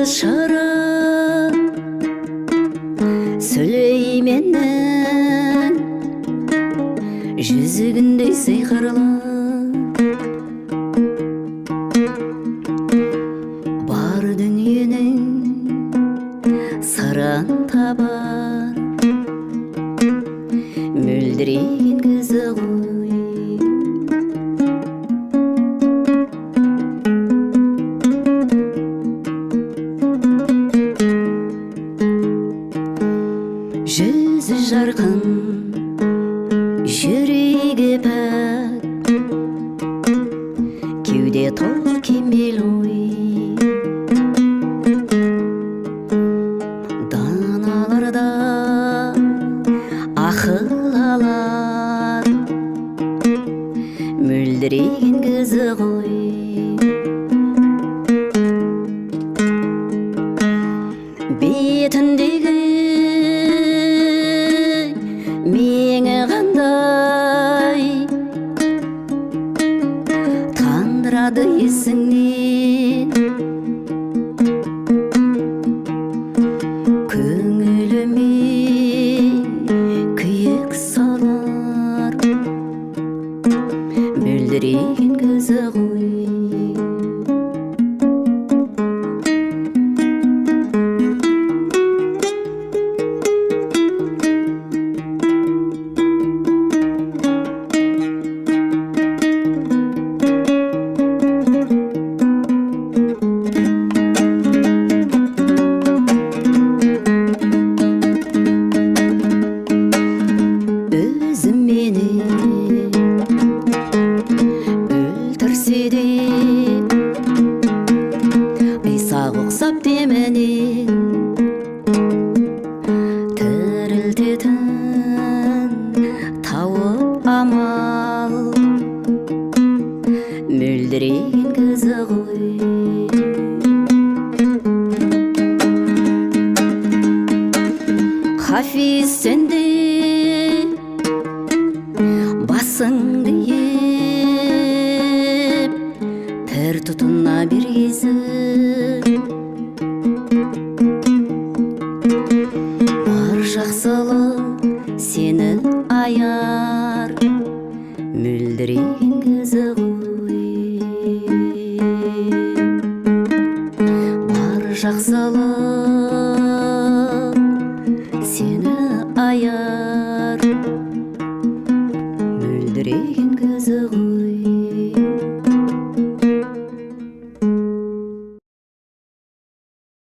шырып Сүлейменнің жүзігіндей сиқырлы бар дүниенің сырын табар мөлдіреген көзі ғой. Жүзі жарқын, жүрегі пәк, кеуде толы кемел ой. Даналарда ақыл алар, мөлдіреген көзі ғой. Бетіндегі меңі қандай тандырады есіңнен, көңіліме күйік салар мөлдіреген көзі ғой. Өзім мені өлтірсе де Исақ ұқсап деменен тірілтетін тауып амал мөлдіреген көзі ғой. Хафиз сенде басыңды еп пір тұтына бір кезі бар жақсылық сені аяр мөлдіреген көзі ғой. Бар жақсылық